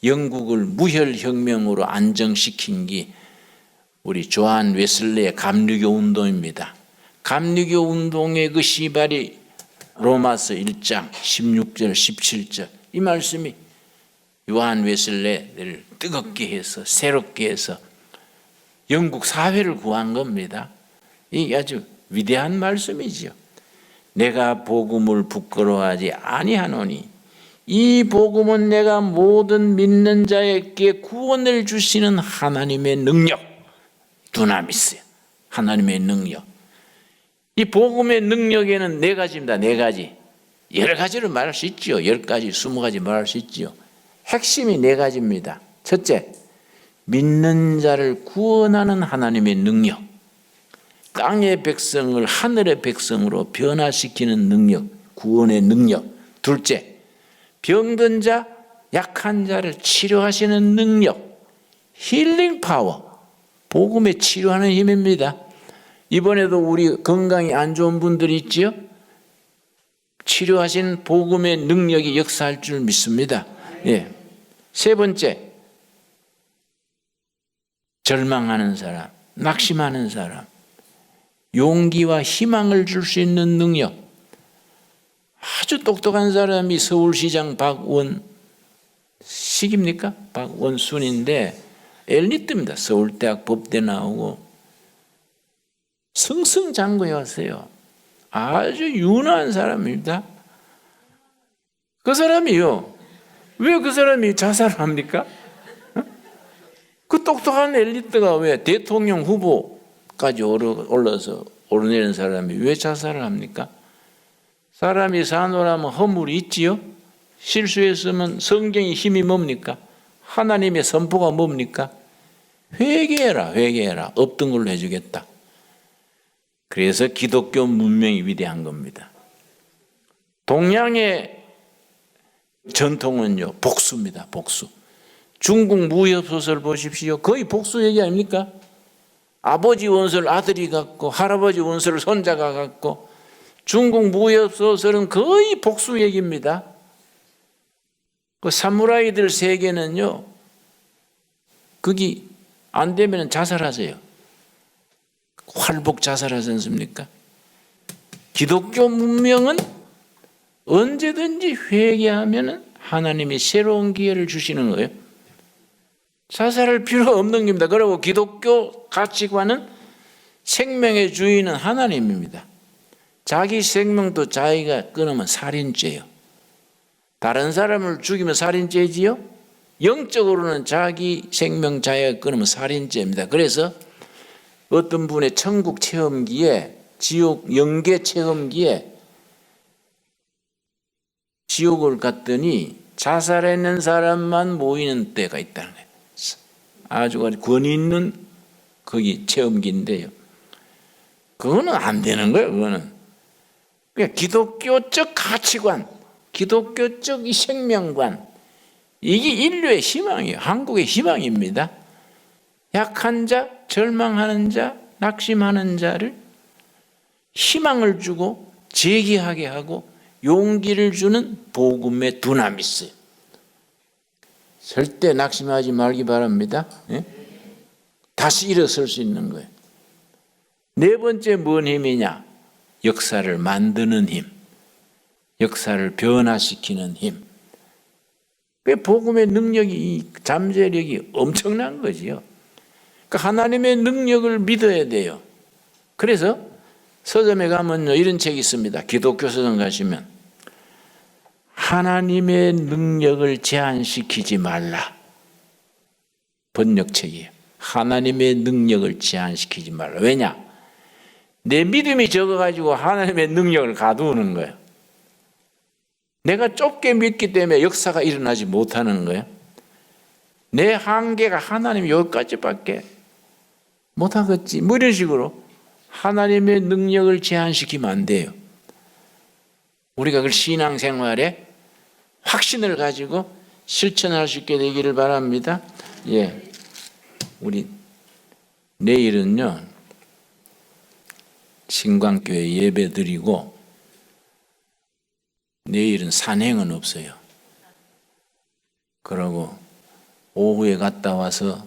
영국을 무혈혁명으로 안정시킨 게 우리 조한 웨슬레의 감리교 운동입니다. 감리교 운동의 그 시발이 로마서 1장 16절 17절 이 말씀이 요한 웨슬레를 뜨겁게 해서 새롭게 해서 영국 사회를 구한 겁니다. 이게 아주 위대한 말씀이지요. 내가 복음을 부끄러워하지 아니하노니 이 복음은 내가 모든 믿는 자에게 구원을 주시는 하나님의 능력, 두나미스, 하나님의 능력. 이 복음의 능력에는 네 가지입니다. 네 가지. 여러 가지를 말할 수 있지요. 10가지, 20가지 말할 수 있지요. 핵심이 네 가지입니다. 첫째, 믿는 자를 구원하는 하나님의 능력. 땅의 백성을 하늘의 백성으로 변화시키는 능력, 구원의 능력. 둘째, 병든 자, 약한 자를 치료하시는 능력, 힐링 파워, 복음에 치료하는 힘입니다. 이번에도 우리 건강이 안 좋은 분들이 있지요? 치료하신 복음의 능력이 역사할 줄 믿습니다. 예. 세 번째, 절망하는 사람, 낙심하는 사람, 용기와 희망을 줄 수 있는 능력. 아주 똑똑한 사람이 서울시장 박원식입니까? 박원순인데 엘리트입니다. 서울대학 법대 나오고 승승장구였어요. 아주 유능한 사람입니다. 그 사람이요. 왜 그 사람이 자살을 합니까? 그 똑똑한 엘리트가 왜 대통령 후보까지 올라서 오르내린 사람이 왜 자살을 합니까? 사람이 사노라면 허물이 있지요? 실수했으면 성경의 힘이 뭡니까? 하나님의 선포가 뭡니까? 회개해라, 회개해라. 없던 걸로 해주겠다. 그래서 기독교 문명이 위대한 겁니다. 동양의 전통은요, 복수입니다, 복수. 중국 무협소설 보십시오. 거의 복수 얘기 아닙니까? 아버지 원수를 아들이 갖고, 할아버지 원수를 손자가 갖고, 중국 무협소설은 거의 복수 얘기입니다. 그 사무라이들 세계는요, 그게 안 되면 자살하세요. 활복 자살하지 않습니까? 기독교 문명은 언제든지 회개하면 하나님이 새로운 기회를 주시는 거예요. 자살할 필요가 없는 겁니다. 그리고 기독교 가치관은 생명의 주인은 하나님입니다. 자기 생명도 자기가 끊으면 살인죄예요. 다른 사람을 죽이면 살인죄지요? 영적으로는 자기 생명 자기가 끊으면 살인죄입니다. 그래서 어떤 분의 천국 체험기에, 지옥 영계 체험기에 지옥을 갔더니 자살했는 사람만 모이는 때가 있다는 거예요. 아주 권위 있는 거기 체험기인데요. 그거는 안 되는 거예요. 그거는 그러니까 기독교적 가치관, 기독교적 이 생명관, 이게 인류의 희망이에요. 한국의 희망입니다. 약한 자, 절망하는 자, 낙심하는 자를 희망을 주고 재기하게 하고 용기를 주는 복음의 두나미스. 절대 낙심하지 말기 바랍니다. 예? 다시 일어설 수 있는 거예요. 네 번째 뭔 힘이냐? 역사를 만드는 힘, 역사를 변화시키는 힘. 그 복음의 능력이, 잠재력이 엄청난 거지요. 그러니까 하나님의 능력을 믿어야 돼요. 그래서 서점에 가면요, 이런 책이 있습니다. 기독교 서점 가시면 하나님의 능력을 제한시키지 말라. 번역책이에요. 하나님의 능력을 제한시키지 말라. 왜냐? 내 믿음이 적어가지고 하나님의 능력을 가두는 거예요. 내가 좁게 믿기 때문에 역사가 일어나지 못하는 거예요. 내 한계가 하나님 여기까지밖에 못하겠지. 뭐 이런 식으로 하나님의 능력을 제한시키면 안 돼요. 우리가 그 신앙생활에 확신을 가지고 실천할 수 있게 되기를 바랍니다. 예, 우리 내일은요 신광교회 예배 드리고 내일은 산행은 없어요. 그러고 오후에 갔다 와서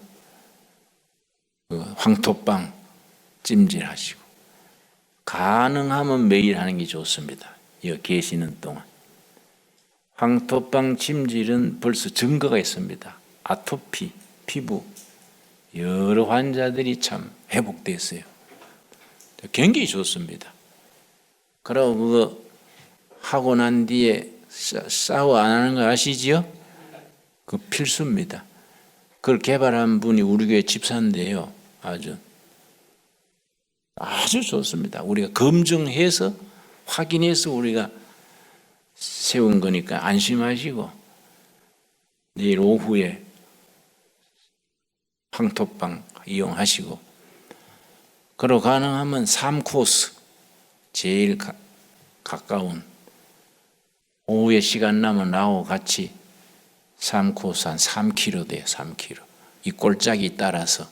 그 황토빵 찜질하시고 가능하면 매일 하는 게 좋습니다. 여기 계시는 동안. 황토빵 찜질은 벌써 증거가 있습니다. 아토피, 피부 여러 환자들이 참 회복됐어요. 굉장히 좋습니다. 그리고 그거 하고 난 뒤에 샤워 안 하는 거 아시지요? 그 필수입니다. 그걸 개발한 분이 우리 교회 집사인데요. 아주 좋습니다. 우리가 검증해서 확인해서 우리가 세운 거니까 안심하시고 내일 오후에 황토방 이용하시고, 그리고 가능하면 3코스 제일 가까운 오후에 시간 나면 나하고 같이 3코스 한 3km 돼요. 3km. 이 골짜기 따라서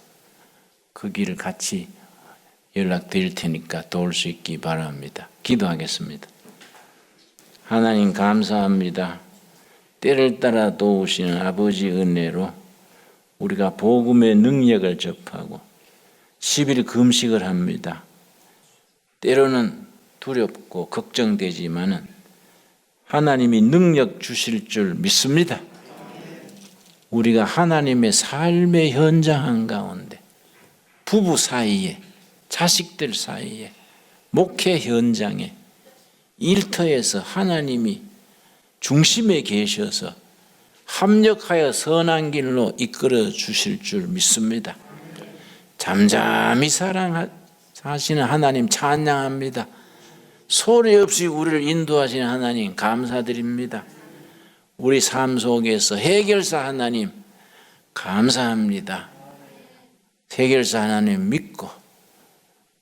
그 길을 같이 연락드릴 테니까 도울 수 있기 바랍니다. 기도하겠습니다. 하나님 감사합니다. 때를 따라 도우시는 아버지 은혜로 우리가 복음의 능력을 접하고 10일 금식을 합니다. 때로는 두렵고 걱정되지만은 하나님이 능력 주실 줄 믿습니다. 우리가 하나님의 삶의 현장 한가운데 부부 사이에 자식들 사이에 목회 현장에 일터에서 하나님이 중심에 계셔서 합력하여 선한 길로 이끌어 주실 줄 믿습니다. 잠잠히 사랑하시는 하나님 찬양합니다. 소리 없이 우리를 인도하시는 하나님 감사드립니다. 우리 삶 속에서 해결사 하나님 감사합니다. 해결사 하나님 믿고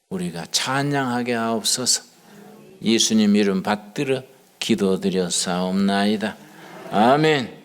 우리가 찬양하게 하옵소서. 예수님 이름 받들어 기도드려 사옵나이다. 아멘.